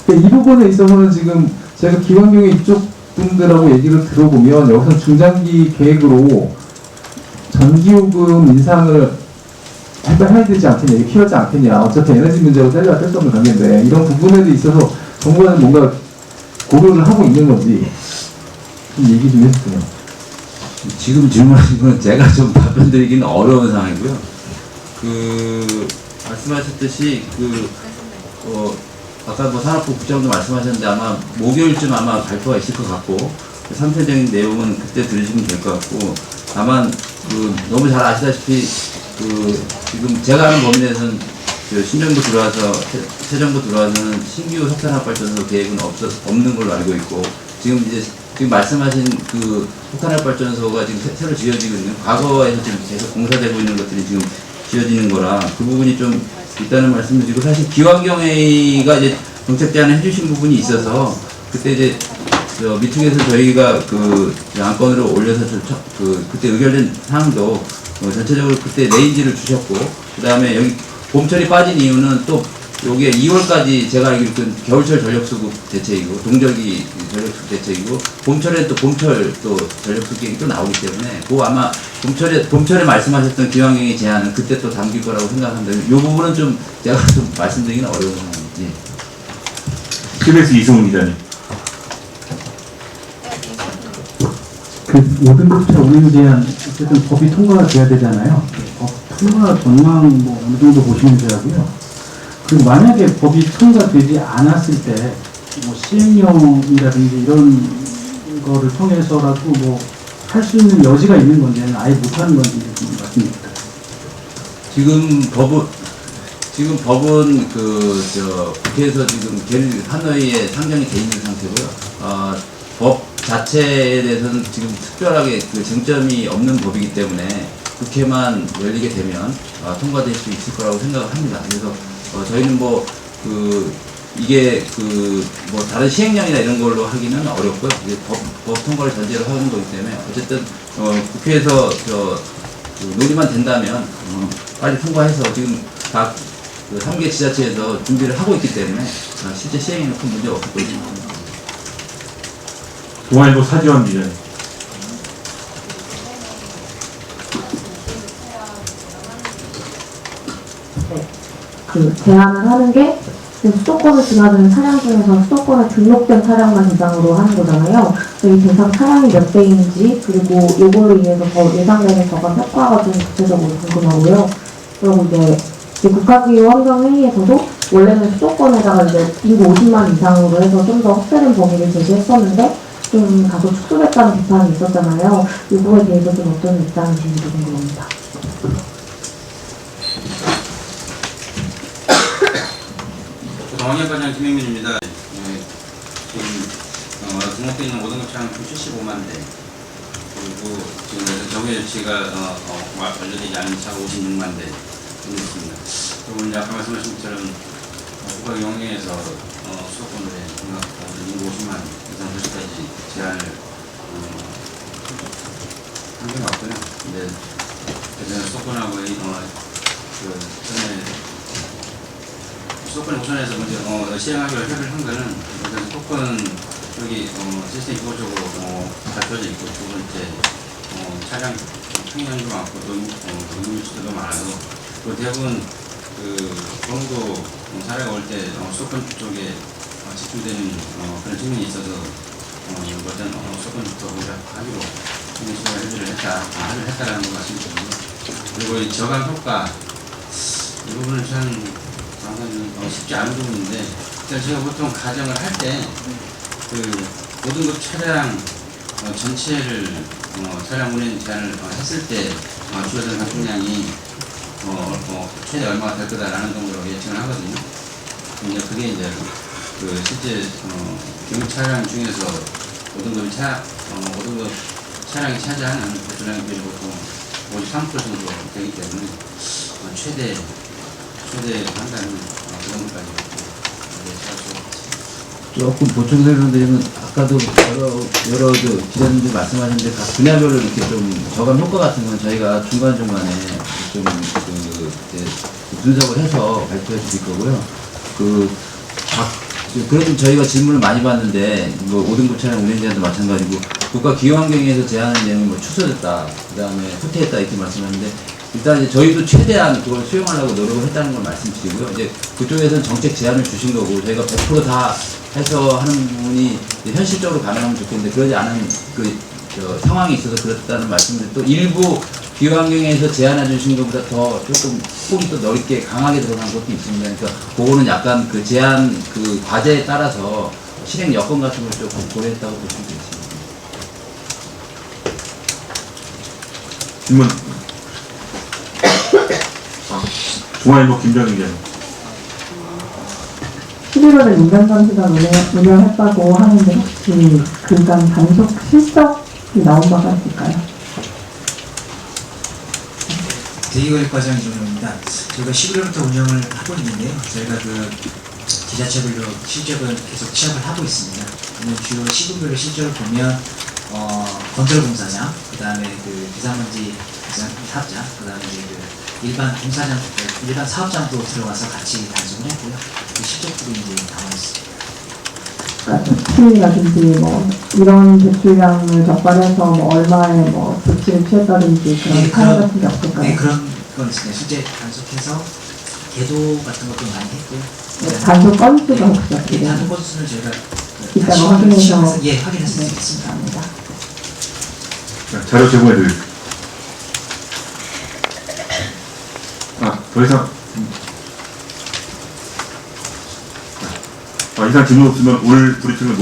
이 부분에 있어서는 지금 제가 기관경의 이쪽 분들하고 얘기를 들어보면, 여기서 중장기 계획으로 전기요금 인상을 해야 되지 않겠냐, 이게 필요하지 않겠냐. 어차피 에너지 문제로 뗄래야 뗄 수 없는 관계인데, 이런 부분에 있어서 정부가 뭔가 고려를 하고 있는 건지 좀 얘기 좀 해주세요. 지금 질문하신 건 제가 좀 답변 드리기는 어려운 상황이고요. 말씀하셨듯이 아까 산업부 국장도 말씀하셨는데 아마 목요일쯤 아마 발표가 있을 것 같고, 상세적인 내용은 그때 들으시면 될 것 같고, 다만 너무 잘 아시다시피 지금 제가 아는 범위 내에서는 신정부 들어와서 새 정부 들어와서는 신규 석탄화발전소 계획은 없는 걸로 알고 있고, 지금 말씀하신 석탄화발전소가 지금 새로 지어지고 있는, 과거에서 지금 계속 공사되고 있는 것들이 지금 지어지는 거라 그 부분이 좀 있다는 말씀을 드리고, 사실 기왕경회가 이제 정책 제안을 해주신 부분이 있어서 그때 이제 미팅에서 저희가 안건으로 올려서 그때 의결된 사항도 전체적으로 그때 레인지를 주셨고, 그 다음에 여기 봄철이 빠진 이유는 또 요게 2월까지 제가 알기로 겨울철 전력수급 대책이고 동절기 전력수급 대책이고, 봄철에 또 봄철 또 전력수급 계획이 또 나오기 때문에 아마 봄철에 말씀하셨던 기왕경의 제안은 그때 또 담길 거라고 생각합니다. 이 부분은 좀 제가 좀 말씀드리기는 어려운 상황이지. KBS 이승훈 기자님. 그 5등급차 운행 제한 어쨌든 법이 통과가 돼야 되잖아요. 법 통과 전망 어느 정도 보시면서 하고요. 그리고 만약에 법이 통과되지 않았을 때 시행령이라든지 이런 거를 통해서라도 할 수 있는 여지가 있는 건지 아예 못하는 건지 좀 말씀 드립니다. 지금 법은 국회에서 지금 하노이에 상정이 돼 있는 상태고요. 법 자체에 대해서는 지금 특별하게 쟁점이 없는 법이기 때문에 국회만 열리게 되면 통과될 수 있을 거라고 생각을 합니다. 그래서 저희는 이게 다른 시행령이나 이런 걸로 하기는 어렵고요. 이제 법 통과를 전제로 하는 거기 때문에 어쨌든 국회에서 논의만 된다면 빨리 통과해서 지금 각 3개 지자체에서 준비를 하고 있기 때문에 실제 시행에는 큰 문제 없을 거라고 생각합니다. 동아일보 사지원 기자님. 제한을 하는 게 수도권을 지나는 차량 중에서 수도권에 등록된 차량만 대상으로 하는 거잖아요. 이 대상 차량이 몇 대인지, 그리고 이걸로 인해서 예상되는 저감 효과가 좀 구체적으로 궁금하고요. 그리고 이제 국가기후 환경회의에서도 원래는 수도권에다가 이제 인구 50만 이상으로 해서 좀 더 확대된 범위를 제시했었는데 좀 다소 축소됐다는 비판이 있었잖아요. 이 부분에 대해서 좀 어떤 입장이신지 궁금합니다. 동학연과장 김영민입니다. 지금 등록되어 있는 모든 차량 총 75만 대, 그리고 지금 정해 조치가 완료되지 않은 차가 56만 대 정도 있습니다. 그리고 이제 아까 말씀하신 것처럼 국가경영에서 수도권에 인구 50만 이상 도시까지 제한을 한 게 맞고요. 근데 그전에 수도권하고 전에 수도권 우선에서 먼저 시행하기로 협의를 한 거는 일단 수도권 여기 시스템이 기본적으로 갖춰져 있고, 두 번째 차량 평형도 많고 노인수도 많아서 그 대부분 그 본부 사례가 올 때 수도권 쪽에 집중되는 그런 측면이 있어서 어떤 수도권부터 우리가 하기로 합의를 했다라는 걸 말씀드리고요. 그리고 이 저감 효과 이 부분은 참 상당히 쉽지 않은 부분인데 제가 보통 가정을 할 때 그 5등급 차량 전체를 차량 운행 제한을 했을 때 줄어든 가속량이 최대 얼마가 될 거다라는 정도로 예측을 하거든요. 근데 그게 이제 그 실제 경유 차량 중에서 5등급 차량이 차지하는 배출량 비율이 보통 53% 정도 되기 때문에 최대 판단은 그 정도까지 예측할 수 있습니다. 조금 보충 설명드리면 아까도 여러 기자님들 말씀하셨는데 각 분야별로 이렇게 좀 저감 효과 같은 건 저희가 중간중간에 좀 분석을 해서 발표해 드릴 거고요. 그래도 저희가 질문을 많이 받는데 뭐 5등급 차량 운행 제한도 마찬가지고 국가 기후환경에서 제한하는 내용이 뭐 축소됐다, 그 다음에 후퇴했다 이렇게 말씀하는데 일단 이제 저희도 최대한 그걸 수용하려고 노력을 했다는 걸 말씀드리고요. 이제 그쪽에서는 정책 제안을 주신 거고 저희가 100% 다 해서 하는 부분이 현실적으로 가능하면 좋겠는데 그러지 않은 상황이 있어서 그렇다는 말씀을 또 일부 기후환경에서 제안해 주신 것보다 더 조금 폭이 또 넓게 강하게 들어간 것도 있습니다. 그러니까 그거는 약간 그 제안 그 과제에 따라서 실행 여건 같은 걸 조금 고려했다고 보시면 되겠습니다. 질문. 중앙일보 김정인 기자님. 11월에 민간감시단 운영했다고 하는데 혹시 그간 단속 실적이 나온 바가 있을까요? 대기거래 과장 이종호입니다. 저희가 11월부터 운영을 하고 있는데요. 저희가 그 지자체별로 실적을 계속 취합을 하고 있습니다. 주요 시군별로 실적을 보면 건설공사장, 그 다음에 그 비상먼지 사업장, 그 다음에 이제 그 일반 공사장, 일반 사업장도 들어가서 같이 단속을 했고요. 그 실적들이 이제 나와 있습니다. 수치라든지 뭐 이런 배출량을 적발해서 뭐 얼마에 뭐 조치를 취했다든지 그런 사례 같은 게 없을까요? 네, 그런 건 있습니다. 실제 단속해서 계도 같은 것도 많이 했고요. 네, 단속 건수가 혹시 어떻게 예, 되나요? 단속 건수는 저희가 이따가 확인해서 예, 확인할 수 네, 있습니다. 감사합니다. 자료 제공해 드릴게요. 더 이상 이상 질문 없으면 오늘 브리핑을